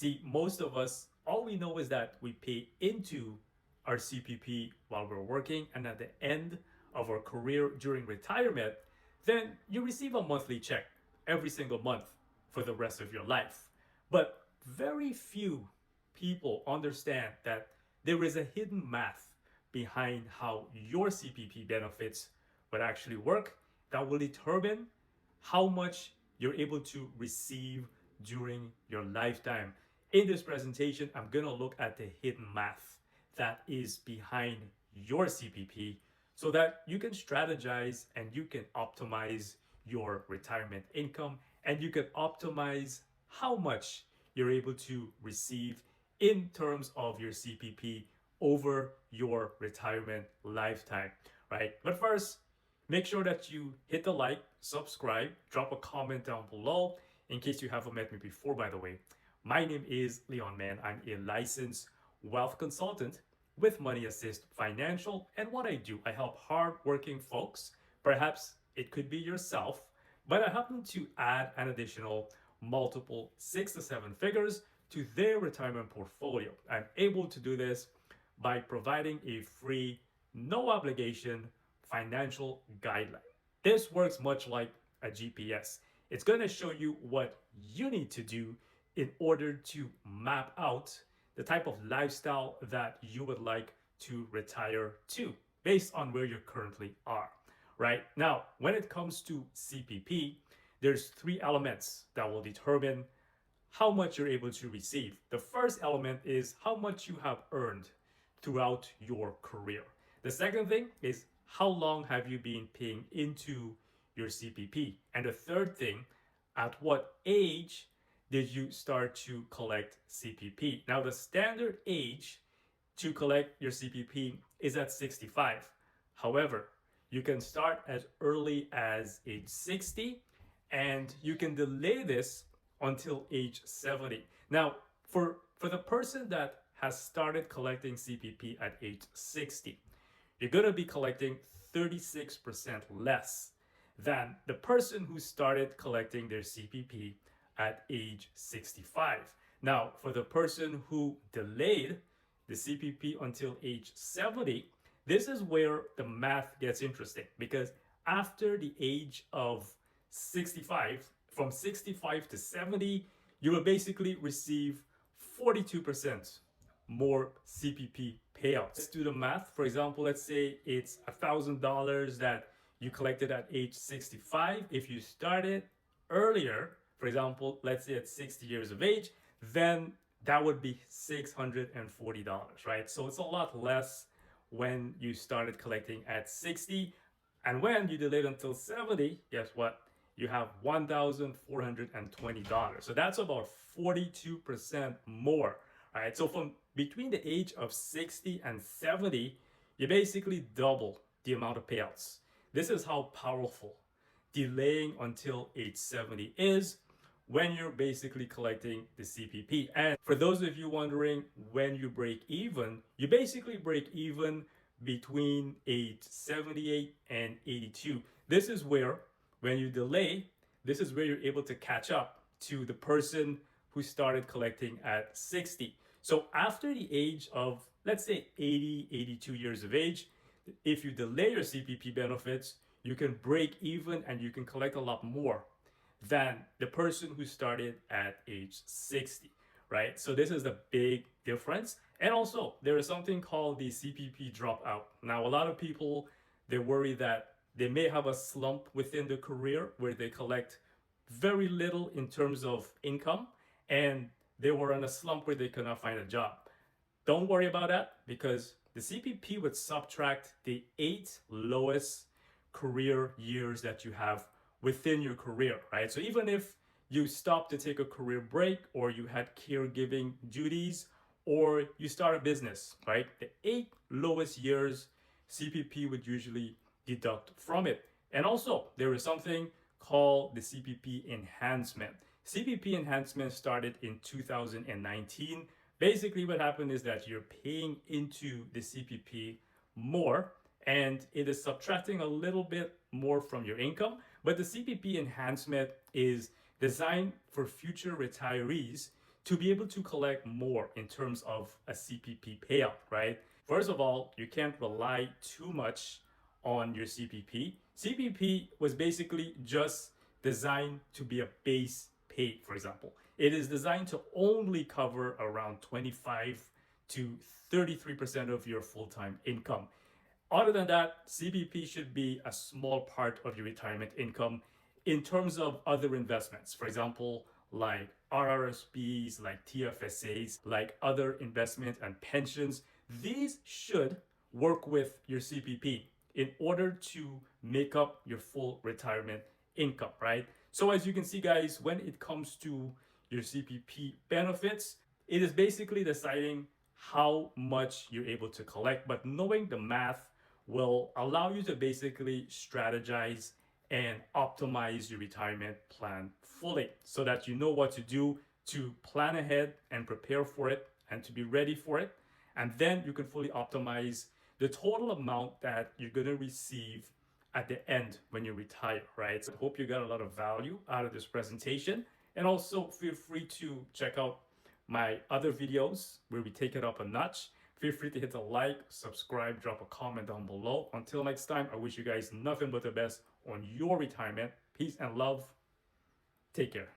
See, most of us, all we know is that we pay into our CPP while we're working, and at the end of our career during retirement, then you receive a monthly check every single month for the rest of your life. But very few people understand that there is a hidden math behind how your CPP benefits would actually work that will determine how much you're able to receive during your lifetime. In this presentation, I'm going to look at the hidden math that is behind your CPP so that you can strategize and you can optimize your retirement income and you can optimize how much you're able to receive in terms of your CPP over your retirement lifetime, right? But first, make sure that you hit the like, subscribe, drop a comment down below in case you haven't met me before, by the way. My name is Leon Mann. I'm a licensed wealth consultant with Money Assist Financial. And what I do, I help hardworking folks, perhaps it could be yourself, but I help them to add an additional multiple 6 to 7 figures to their retirement portfolio. I'm able to do this by providing a free, no obligation financial guideline. This works much like a GPS. It's going to show you what you need to do in order to map out the type of lifestyle that you would like to retire to based on where you currently are. Right now, when it comes to CPP, there's 3 elements that will determine how much you're able to receive. The first element is how much you have earned throughout your career. The second thing is how long have you been paying into your CPP? And the third thing, at what age did you start to collect CPP? Now, the standard age to collect your CPP is at 65. However, you can start as early as age 60 and you can delay this until age 70. Now, for the person that has started collecting CPP at age 60, you're going to be collecting 36% less than the person who started collecting their CPP at age 65. Now, for the person who delayed the CPP until age 70, this is where the math gets interesting because after the age of 65, from 65 to 70, you will basically receive 42% more CPP payouts. Let's do the math. For example, let's say it's $1,000 that you collected at age 65. If you started earlier, for example, let's say at 60 years of age, then that would be $640, right? So it's a lot less when you started collecting at 60. And when you delayed until 70, guess what? You have $1,420. So that's about 42% more. All right, so from between the age of 60 and 70, you basically double the amount of payouts. This is how powerful delaying until age 70 is when you're basically collecting the CPP. And for those of you wondering when you break even, you basically break even between age 78 and 82. This is where, when you delay, this is where you're able to catch up to the person who started collecting at 60. So after the age of, let's say 80, 82 years of age, if you delay your CPP benefits, you can break even and you can collect a lot more than the person who started at age 60, right? So this is the big difference. And also, there is something called the CPP dropout. Now, a lot of people, they worry that they may have a slump within their career where they collect very little in terms of income, and they were in a slump where they could not find a job. Don't worry about that because the CPP would subtract the 8 lowest career years that you have within your career, right? So even if you stopped to take a career break or you had caregiving duties or you start a business, right? The 8 lowest years CPP would usually deduct from it. And also there is something called the CPP enhancement. CPP enhancement started in 2019. Basically what happened is that you're paying into the CPP more and it is subtracting a little bit more from your income. But the CPP enhancement is designed for future retirees to be able to collect more in terms of a CPP payout, right? First of all, you can't rely too much on your CPP. CPP was basically just designed to be a base pay, for example. It is designed to only cover around 25 to 33% of your full-time income. Other than that, CPP should be a small part of your retirement income in terms of other investments. For example, like RRSPs, like TFSAs, like other investments and pensions. These should work with your CPP in order to make up your full retirement income, right? So as you can see, guys, when it comes to your CPP benefits, it is basically deciding how much you're able to collect, but knowing the math will allow you to basically strategize and optimize your retirement plan fully so that you know what to do to plan ahead and prepare for it and to be ready for it. And then you can fully optimize the total amount that you're going to receive at the end when you retire, right? So I hope you got a lot of value out of this presentation. And also feel free to check out my other videos where we take it up a notch. Feel free to hit a like, subscribe, drop a comment down below. Until next time, I wish you guys nothing but the best on your retirement. Peace and love. Take care.